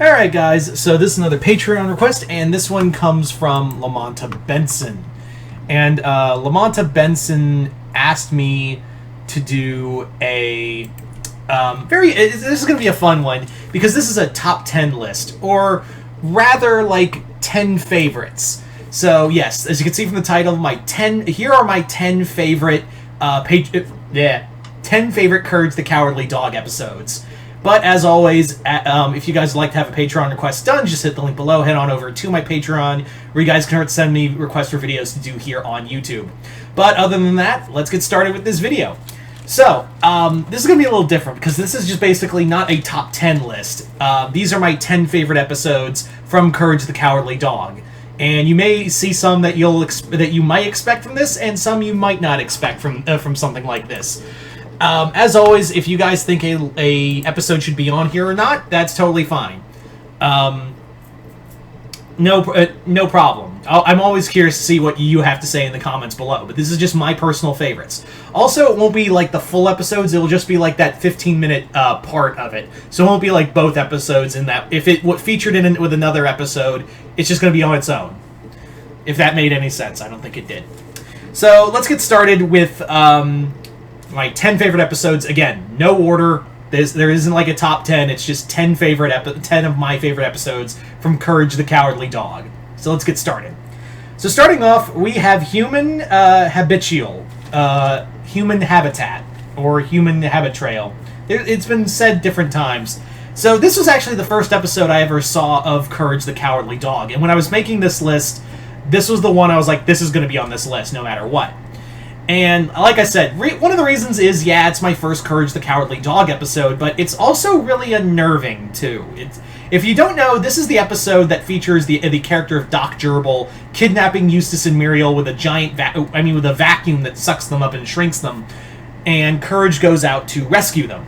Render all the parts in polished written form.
Alright guys, so this is another Patreon request, and this one comes from Lamonta Benson. And Lamonta Benson asked me to do a this is going to be a fun one, because this is a top 10 list, or rather like 10 favorites. So yes, as you can see from the title, here are my 10 favorite 10 favorite Courage the Cowardly Dog episodes. But as always, if you guys would like to have a Patreon request done, just hit the link below, head on over to my Patreon, where you guys can send me requests for videos to do here on YouTube. But other than that, let's get started with this video. So, this is going to be a little different, because this is just basically not a top 10 list. These are my 10 favorite episodes from Courage the Cowardly Dog. And you may see some that you might expect from this, and some you might not expect from something like this. As always, if you guys think a episode should be on here or not, that's totally fine. No problem. I'm always curious to see what you have to say in the comments below, but this is just my personal favorites. Also, it won't be like the full episodes, it'll just be like that 15-minute part of it. So it won't be like both episodes in that. If it featured in with another episode, it's just going to be on its own. If that made any sense. I don't think it did. So let's get started with my 10 favorite episodes. Again, no order. There isn't like a top 10. It's just 10 of my favorite episodes from Courage the Cowardly Dog. So let's get started. So starting off, we have Human Habitual, Human Habitat, or Human Habitrail. It's been said different times. So this was actually the first episode I ever saw of Courage the Cowardly Dog. And when I was making this list, this was the one I was like, this is going to be on this list no matter what. And like I said, one of the reasons is, yeah, it's my first Courage the Cowardly Dog episode, but it's also really unnerving, too. If you don't know, this is the episode that features the character of Doc Gerbil kidnapping Eustace and Muriel with a vacuum that sucks them up and shrinks them, and Courage goes out to rescue them.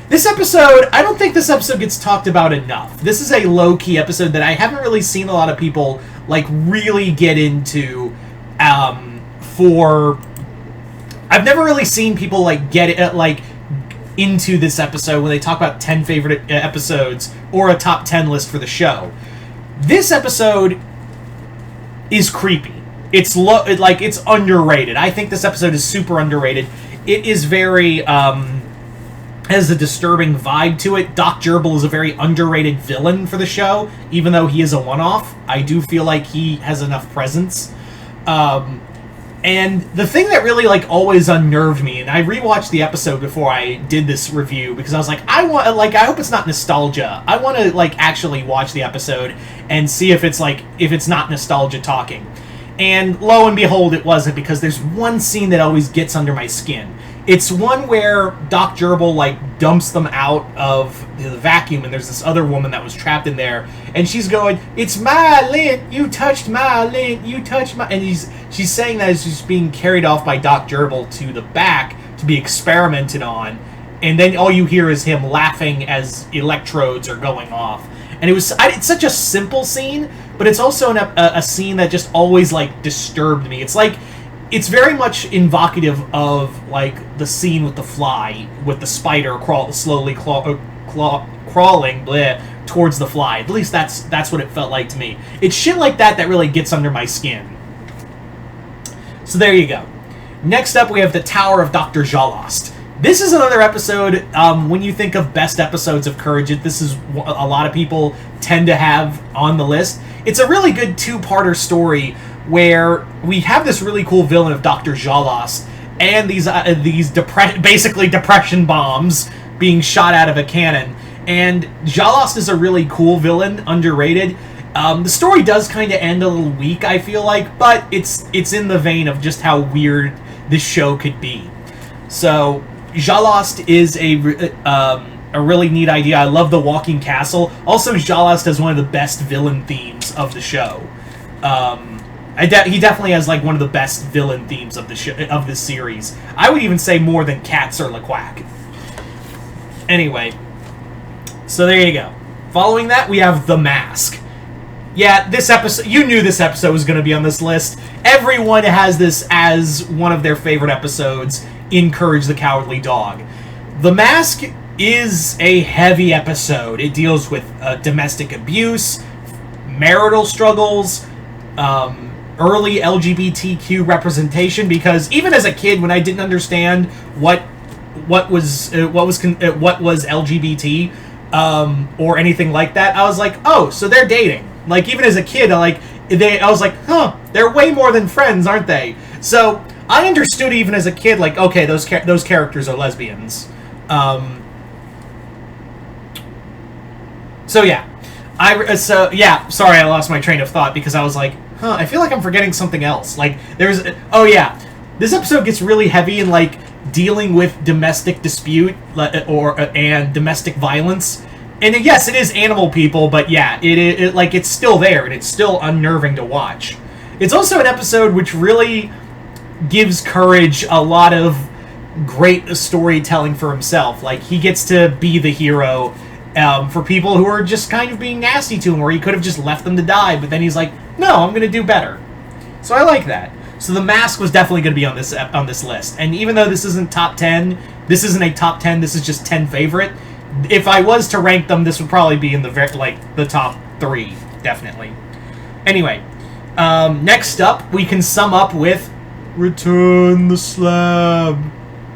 This episode, I don't think this episode gets talked about enough. This is a low-key episode that I haven't really seen a lot of people, like, really get into, I've never really seen people like get it into this episode when they talk about 10 favorite episodes or a top 10 list for the show. This episode is creepy. It's it's underrated. I think this episode is super underrated. It is very has a disturbing vibe to it. Doc Gerbil is a very underrated villain for the show, even though he is a one-off. I do feel like he has enough presence. And the thing that really, always unnerved me, and I rewatched the episode before I did this review, because I was like, I hope it's not nostalgia. I want to, actually watch the episode and see if it's not nostalgia talking. And lo and behold, it wasn't, because there's one scene that always gets under my skin. It's one where Doc Gerbil, dumps them out of the vacuum, and there's this other woman that was trapped in there, and she's going, "It's my lint, you touched my lint, you touched my..." And she's saying that as she's being carried off by Doc Gerbil to the back to be experimented on, and then all you hear is him laughing as electrodes are going off. And it's such a simple scene, but it's also a scene that just always, disturbed me. It's very much evocative of, the scene with the fly, with the spider slowly crawling towards the fly. At least that's what it felt like to me. It's shit like that really gets under my skin. So there you go. Next up, we have the Tower of Dr. Jalost. This is another episode, when you think of best episodes of Courage, this is a lot of people tend to have on the list. It's a really good two-parter story where we have this really cool villain of Dr. Jalost and these basically depression bombs being shot out of a cannon. And Jalost is a really cool villain, underrated. The story does kind of end a little weak, I feel like, but it's in the vein of just how weird this show could be. So Jalost is a really neat idea. I love the walking castle. Also, Jalost has one of the best villain themes of the show. He definitely has one of the best villain themes of this series. I would even say more than Cats or LeQuack. Anyway, so there you go. Following that, we have The Mask. Yeah, this episode, you knew this episode was going to be on this list. Everyone has this as one of their favorite episodes in Courage the Cowardly Dog. The Mask is a heavy episode. It deals with domestic abuse, marital struggles, early LGBTQ representation. Because even as a kid, when I didn't understand what was LGBT or anything like that, I was like, oh, so they're dating. Like, even as a kid, I was like, huh, they're way more than friends, aren't they? So I understood even as a kid, like, okay, those characters are lesbians. So yeah, sorry, I lost my train of thought because I was like, huh, I feel like I'm forgetting something else. Like, this episode gets really heavy in, like, dealing with domestic dispute and domestic violence. And yes, it is animal people, but yeah, it's still there, and it's still unnerving to watch. It's also an episode which really gives Courage a lot of great storytelling for himself. Like, he gets to be the hero for people who are just kind of being nasty to him, where he could have just left them to die, but then he's like, no, I'm going to do better. So I like that. So The Mask was definitely going to be on this list. And even though this isn't top 10, this isn't a top 10, this is just 10 favorite. If I was to rank them, this would probably be in the top 3, definitely. Anyway, next up, we can sum up with Return the Slab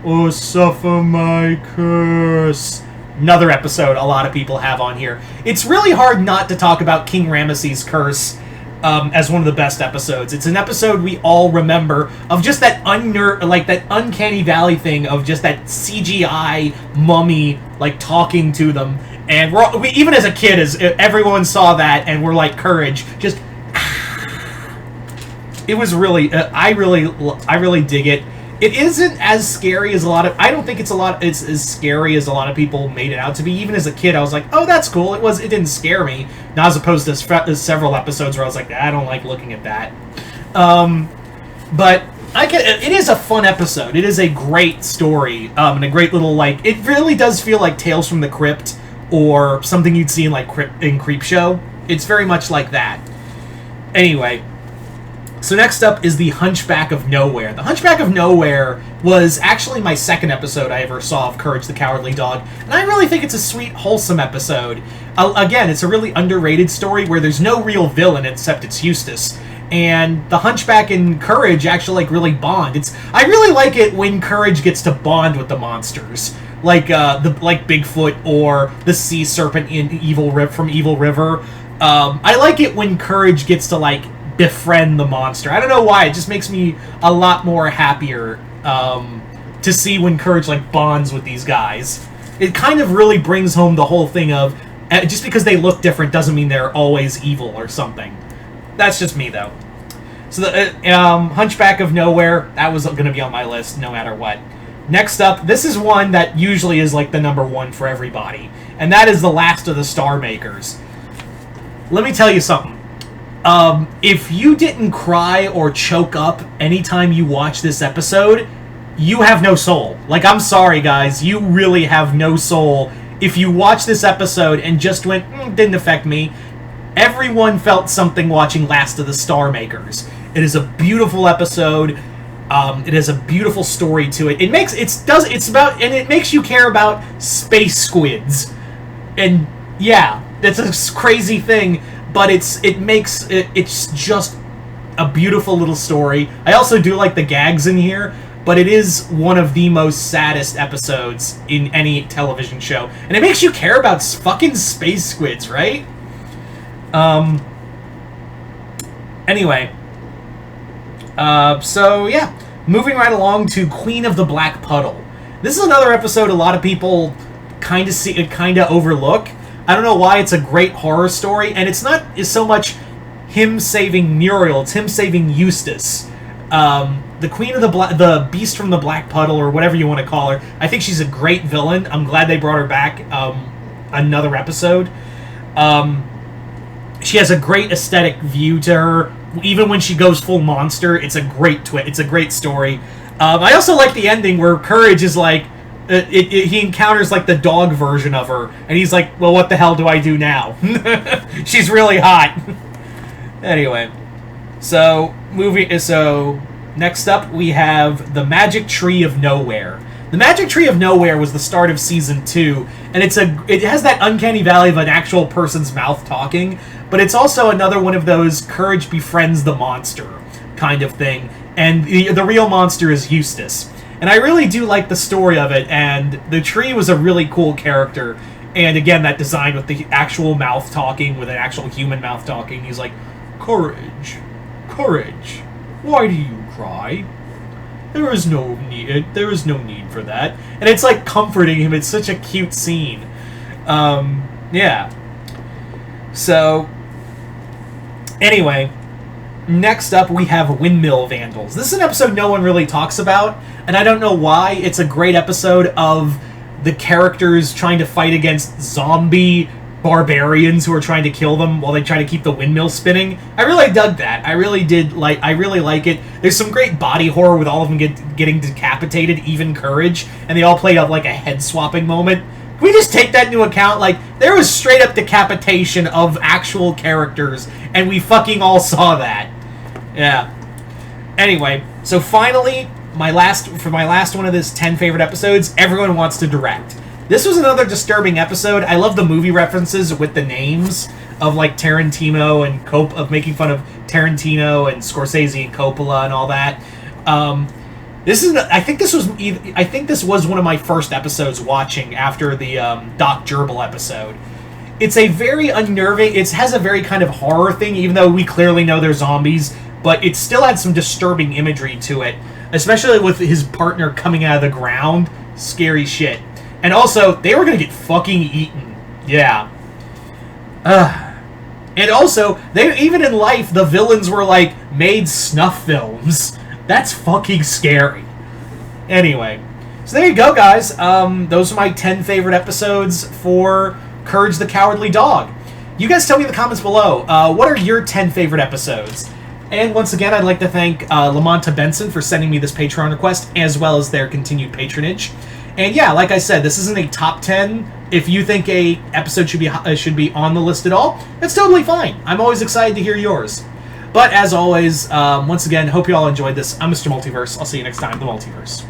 or Suffer My Curse. Another episode a lot of people have on here. It's really hard not to talk about King Ramesses' curse as one of the best episodes. It's an episode we all remember of just that that uncanny valley thing of just that CGI mummy like talking to them. And we even as a kid, as everyone saw that, and we're like, Courage, just it was really I really dig it. It isn't as scary as I don't think it's as scary as a lot of people made it out to be. Even as a kid, I was like, oh, that's cool. It didn't scare me. Not as opposed to several episodes where I was like, I don't like looking at that. But it is a fun episode. It is a great story, and a great little, like, it really does feel like Tales from the Crypt or something you'd see in Creepshow. It's very much like that. Anyway, so next up is The Hunchback of Nowhere. The Hunchback of Nowhere was actually my second episode I ever saw of Courage the Cowardly Dog, and I really think it's a sweet, wholesome episode. Again, it's a really underrated story where there's no real villain except it's Eustace, and the Hunchback and Courage actually, like, really bond. I really like it when Courage gets to bond with the monsters, like Bigfoot or the sea serpent in from Evil River. I like it when Courage gets to, like, befriend the monster. I don't know why, it just makes me a lot more happier to see when Courage, like, bonds with these guys. It kind of really brings home the whole thing of just because they look different doesn't mean they're always evil or something. That's just me, though. So the Hunchback of Nowhere, that was going to be on my list no matter what. Next up, this is one that usually is like the number one for everybody, and that is The Last of the Star Makers. Let me tell you something. If you didn't cry or choke up anytime you watch this episode, you have no soul. Like, I'm sorry, guys. You really have no soul. If you watch this episode and just went, didn't affect me, everyone felt something watching Last of the Star Makers. It is a beautiful episode. It has a beautiful story to it. It makes you care about space squids. And yeah, it's a crazy thing. But it's just a beautiful little story. I also do like the gags in here, but it is one of the most saddest episodes in any television show. And it makes you care about fucking space squids, right? Anyway. So yeah. Moving right along to Queen of the Black Puddle. This is another episode a lot of people kind of overlook. I don't know why. It's a great horror story, and it's not so much him saving Muriel, it's him saving Eustace. The Queen of the Beast from the Black Puddle, or whatever you want to call her. I think she's a great villain. I'm glad they brought her back another episode. She has a great aesthetic view to her. Even when she goes full monster, it's a great It's a great story. I also like the ending where Courage is like, he encounters, like, the dog version of her, and he's like, well, what the hell do I do now? She's really hot. Anyway, so next up we have The Magic Tree of Nowhere. The Magic Tree of Nowhere was the start of season 2, and it has that uncanny valley of an actual person's mouth talking, but it's also another one of those courage befriends the monster kind of thing, and the real monster is Eustace. And I really do like the story of it, and the tree was a really cool character, and again, that design with the actual mouth talking, with an actual human mouth talking, he's like, "Courage, courage, why do you cry? There is no need for that." And it's like comforting him. It's such a cute scene. Yeah. So, anyway, next up we have Windmill Vandals. This is an episode no one really talks about, and I don't know why. It's a great episode of the characters trying to fight against zombie barbarians who are trying to kill them while they try to keep the windmill spinning. I really dug that. I really like it. There's some great body horror with all of them getting decapitated, even Courage, and they all play up like a head swapping moment. Can we just take that into account? Like, there was straight up decapitation of actual characters, and we fucking all saw that. Yeah. Anyway, so finally, my last one of this 10 favorite episodes, Everyone Wants to Direct. This was another disturbing episode. I love the movie references with the names of like Tarantino and of making fun of Tarantino and Scorsese and Coppola and all that. I think this was one of my first episodes watching after the Doc Gerbil episode. It's a very unnerving. It has a very kind of horror thing, even though we clearly know they're zombies. But it still had some disturbing imagery to it, especially with his partner coming out of the ground. Scary shit. And also, they were going to get fucking eaten. Yeah. And also, even in life, the villains were, like, made snuff films. That's fucking scary. Anyway. So there you go, guys. Those are my 10 favorite episodes for Courage the Cowardly Dog. You guys tell me in the comments below, what are your 10 favorite episodes? And once again, I'd like to thank Lamonta Benson for sending me this Patreon request, as well as their continued patronage. And yeah, like I said, this isn't a top 10. If you think a episode should be on the list at all, that's totally fine. I'm always excited to hear yours. But as always, once again, hope you all enjoyed this. I'm Mr. Multiverse. I'll see you next time, The Multiverse.